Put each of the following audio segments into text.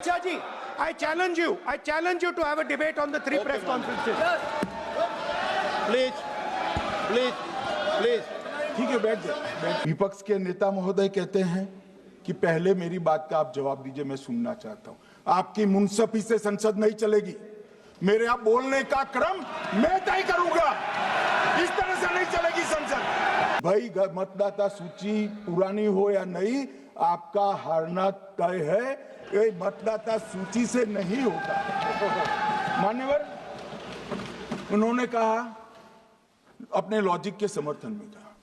Chaji, I challenge you to have a debate on the three press conferences. Please please please ठीक है, बैठ जाए। विपक्ष के नेता महोदय कहते हैं कि पहले मेरी बात का आप जवाब दीजिए, मैं सुनना चाहता हूं। आपकी मुनसफी से संसद नहीं चलेगी। मेरे आप बोलने का क्रम मैं तय करूंगा, इस तरह से नहीं चलेगी संसद। भाई मतदाता सूची पुरानी हो या नहीं, आपका हारना तय है। ये मतदाता सूची से नहीं होगा। मान्यवर, उन्होंने कहा, अपने लॉजिक के समर्थन में कहा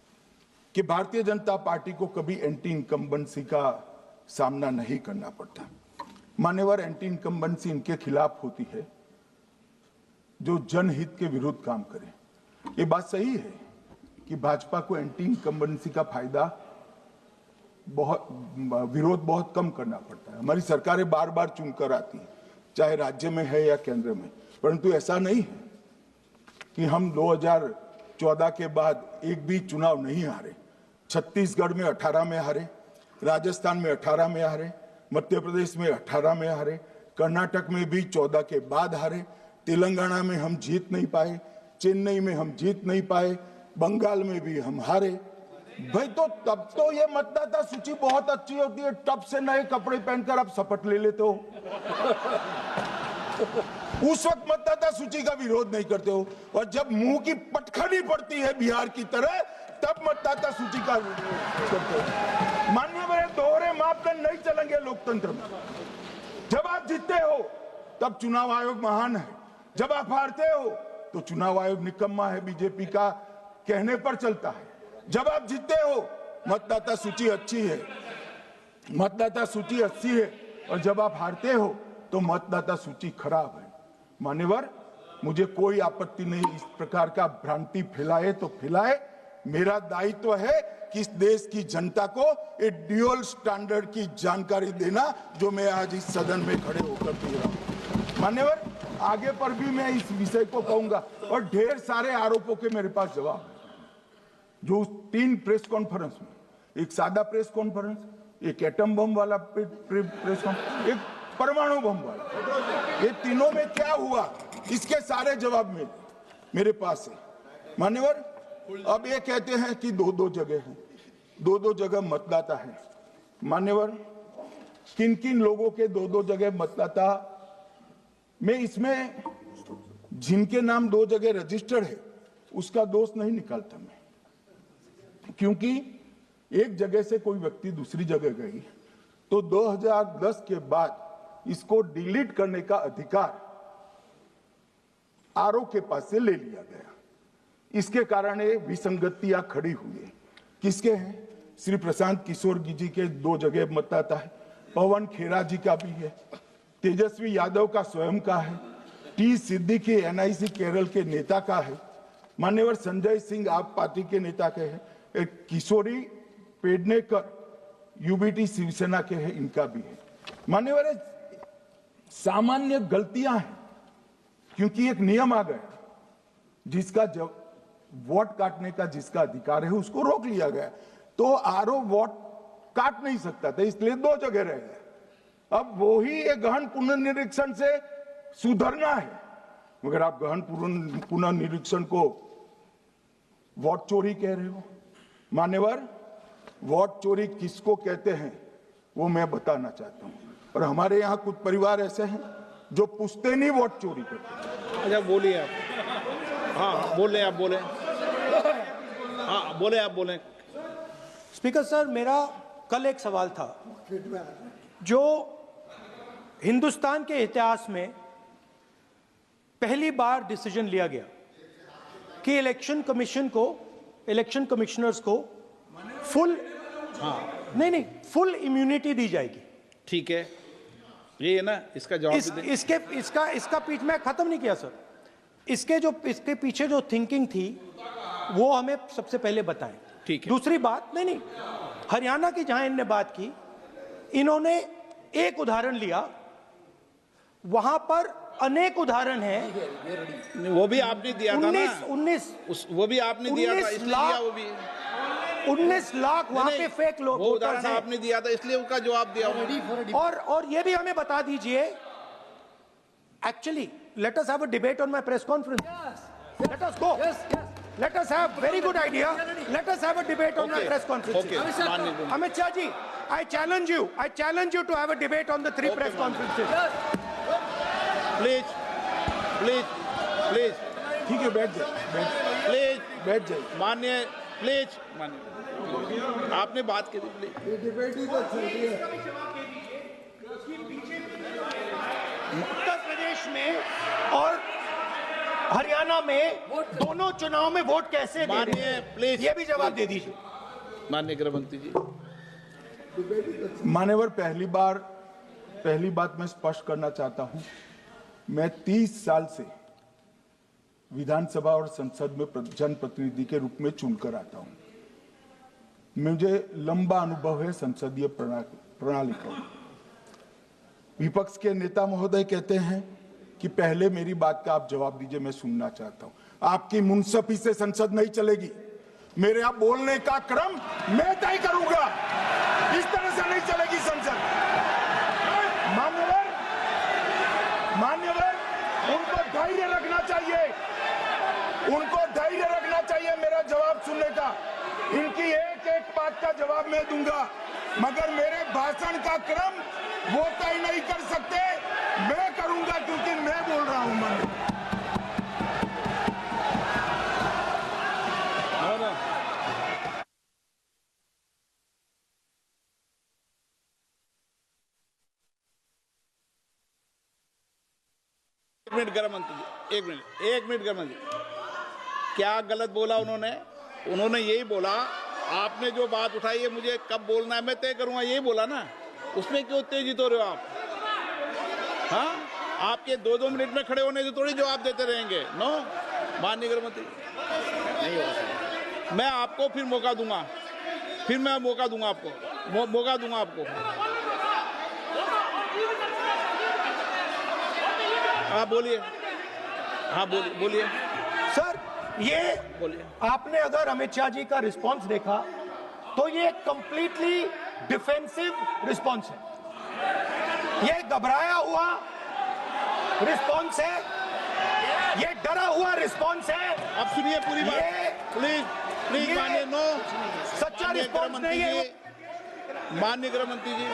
कि भारतीय जनता पार्टी को कभी एंटी इनकम्बेंसी का सामना नहीं करना पड़ता। मान्यवर, एंटी इनकम्बेंसी इनके खिलाफ होती है जो जनहित के विरुद्ध काम करे। ये बात सही है कि भाजपा को एंटी इनकम्बेंसी का फायदा विरोध बहुत कम करना पड़ता है। हमारी सरकारें बार बार चुनकर आती हैं, चाहे राज्य में है या केंद्र में, परंतु ऐसा नहीं है कि हम 2014 के बाद एक भी चुनाव नहीं हारे। छत्तीसगढ़ में 18 में हारे, राजस्थान में 18 में हारे, मध्य प्रदेश में 18 में हारे, कर्नाटक में भी 14 के बाद हारे, तेलंगाना में हम जीत नहीं पाए, चेन्नई में हम जीत नहीं पाए, बंगाल में भी हम हारे। भाई तो तब तो ये मतदाता सूची बहुत अच्छी होती है, टब से नए कपड़े पहनकर आप शपथ ले लेते हो। उस वक्त मतदाता सूची का विरोध नहीं करते हो, और जब मुंह की पटखनी पड़ती है बिहार की तरह, तब मतदाता सूची का विरोध करते हो। माननीय मेरे दोहरे मापदंड नहीं चलेंगे लोकतंत्र में। जब आप जीतते हो तब चुनाव आयोग महान है, जब आप हारते हो तो चुनाव आयोग निकम्मा है, बीजेपी का कहने पर चलता है। जब आप जीतते हो मतदाता सूची अच्छी है, मतदाता सूची अच्छी है, और जब आप हारते हो तो मतदाता सूची खराब है। मान्यवर, मुझे कोई आपत्ति नहीं, इस प्रकार का भ्रांति फैलाए तो फैलाए। मेरा दायित्व है कि इस देश की जनता को एक ड्यूअल स्टैंडर्ड की जानकारी देना, जो मैं आज इस सदन में खड़े होकर दे रहा हूं। मान्यवर, आगे पर भी मैं इस विषय को कहूंगा, और ढेर सारे आरोपों के मेरे पास जवाब है। जो 3 प्रेस कॉन्फ्रेंस में, एक सादा प्रेस कॉन्फ्रेंस, एक एटम बम वाला प्रेस कॉन्फ्रेंस, एक परमाणु बम वाला, ये तीनों में क्या हुआ, इसके सारे जवाब मेरे पास है। मान्यवर, अब ये कहते हैं कि 2-2 जगह है, 2-2 जगह मतदाता है। मान्यवर, किन किन लोगों के 2-2 जगह मतदाता, मैं इसमें जिनके नाम 2 जगह रजिस्टर्ड है उसका दोष नहीं निकालता मैं, क्योंकि एक जगह से कोई व्यक्ति दूसरी जगह गई तो 2010 के बाद इसको डिलीट करने का अधिकार आरओ के पास से ले लिया गया। इसके कारण ये विसंगतियां खड़ी हुई है। किसके हैं? श्री प्रशांत किशोर जी के 2 जगह मतदाता है, पवन खेरा जी का भी है, तेजस्वी यादव का स्वयं का है, टी सिद्दीकी एनआईसी केरल के नेता का है, मान्यवर संजय सिंह आप पार्टी के नेता के हैं, एक किशोरी पेडनेकर यूबीटी शिवसेना के हैं, इनका भी है। मान्यवर, सामान्य गलतियां हैं, क्योंकि एक नियम आ गया, जिसका जब वोट काटने का जिसका अधिकार है उसको रोक लिया गया, तो आरओ वोट काट नहीं सकता था, इसलिए 2 जगह रह गए। अब वो ही एक गहन पुनर्निरीक्षण से सुधरना है, मगर आप गहन पुनर्निरीक्षण को वोट चोरी कह रहे हो। मान्यवर, वोट चोरी किसको कहते हैं वो मैं बताना चाहता हूं, और हमारे यहां कुछ परिवार ऐसे हैं जो पुश्ते नहीं वोट चोरी करते। अच्छा, बोलिए आप। हाँ बोले आप, बोले। हाँ बोले आप, बोले। स्पीकर सर, मेरा कल एक सवाल था, जो हिंदुस्तान के इतिहास में पहली बार डिसीजन लिया गया कि इलेक्शन कमिश्नर्स को फुल फुल इम्यूनिटी दी जाएगी। ठीक है, ये है ना, इसका जवाब इसका पीठ में खत्म नहीं किया सर। इसके पीछे जो थिंकिंग थी वो हमें सबसे पहले बताएं। ठीक है। दूसरी बात, नहीं, हरियाणा की जहां इन्होंने बात की, इन्होंने एक उदाहरण लिया, वहां पर अनेक उदाहरण हैं। वो भी आपने दिया था ना, 19 वो भी आपने दिया था, इसलिए लिया वो भी। 19 लाख वहां पे नहीं, फेक लोग वो वोटर्स उदाहरण हैं। आपने दिया था इसलिए उसका जवाब दिया उन्होंने। और ये भी हमें बता दीजिए, actually let us have a debate on my press conference. Let us go, let us have very good idea, let us have a debate on my Okay. press conference. Okay. माननीय Amit Shah ji, I challenge you to have a debate on the 3 Okay, press माननीय। conferences. Please please please ठीक है, बैठ जाइए, please बैठ जाइए। माननीय, please माननीय, आपने बात की थी, प्लीज। उत्तर प्रदेश में और हरियाणा में दोनों चुनाव में वोट कैसे दे रहे माननीय, हैं? प्लीज। ये भी जवाब दे दीजिए। माननीय गृह मंत्री जी, मान्यवर, पहली बात मैं स्पष्ट करना चाहता हूं, मैं 30 साल से विधानसभा और संसद में जनप्रतिनिधि के रूप में चुनकर आता हूं। मुझे लंबा अनुभव है संसदीय प्रणाली का। विपक्ष के नेता महोदय कहते हैं कि पहले मेरी बात का आप जवाब दीजिए, मैं सुनना चाहता हूं। आपकी मुनसफी से संसद नहीं चलेगी। मेरे आप बोलने का क्रम मैं तय करूंगा, इस तरह से नहीं चलेगी संसद। मान्यवर, उनको धैर्य रखना चाहिए, उनको धैर्य रखना चाहिए मेरा जवाब सुनने का। इनकी एक एक बात का जवाब मैं दूंगा, मगर मेरे भाषण का क्रम वो तय नहीं कर सकते, मैं करूंगा, क्योंकि मैं बोल रहा हूं। मान्यवर, एक मिनट गृह मंत्री जी, एक मिनट गृह मंत्री, क्या गलत बोला उन्होंने यही बोला, आपने जो बात उठाई है मुझे कब बोलना है मैं तय करूंगा, यही बोला ना। उसमें क्यों उत्तेजित हो रहे हो आप? हाँ, आपके 2-2 मिनट में खड़े होने से थोड़ी जवाब देते रहेंगे। नो, माननीय गृह मंत्री, नहीं होगा। मैं आपको फिर मौका दूंगा, आपको मौका दूंगा आपको। हाँ बोलिए, बोलिए सर, ये बोलिए। आपने अगर अमित शाह जी का रिस्पांस देखा तो ये कंप्लीटली डिफेंसिव रिस्पांस है। ये घबराया हुआ रिस्पांस है, ये डरा हुआ रिस्पांस है। अब सुनिए पूरी बात, प्लीज ये माननीय। नो, सच्चा रिस्पांस नहीं है। माननीय गृह मंत्री जी,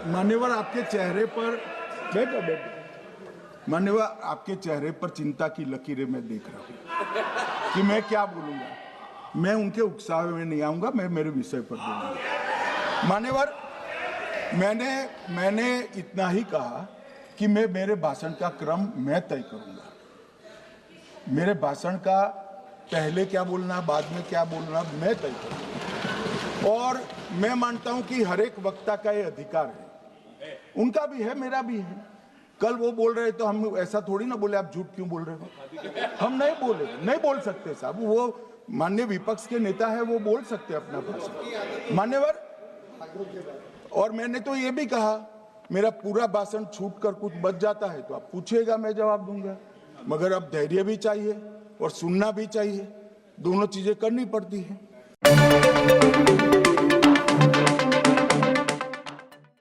मान्यवर, आपके चेहरे पर बैठो। मान्यवर, आपके चेहरे पर चिंता की लकीरें मैं देख रहा हूं कि मैं क्या बोलूंगा। मैं उनके उकसावे में नहीं आऊंगा, मैं मेरे विषय पर बोलूंगा। मान्यवर, मैंने इतना ही कहा कि मैं मेरे भाषण का क्रम मैं तय करूंगा। मेरे भाषण का पहले क्या बोलना, बाद में क्या बोलना, मैं तय करूंगा। और मैं मानता हूं कि हर एक वक्ता का ये अधिकार है, उनका भी है, मेरा भी है। कल वो बोल रहे तो हम ऐसा थोड़ी ना बोले आप झूठ क्यों बोल रहे हो, हम नहीं बोल सकते साहब। वो माननीय विपक्ष के नेता है, वो बोल सकते अपना भाषण। मान्यवर, और मैंने तो ये भी कहा, मेरा पूरा भाषण छूट कर कुछ बच जाता है तो आप पूछिएगा, मैं जवाब दूंगा। मगर अब धैर्य भी चाहिए और सुनना भी चाहिए, दोनों चीजें करनी पड़ती है।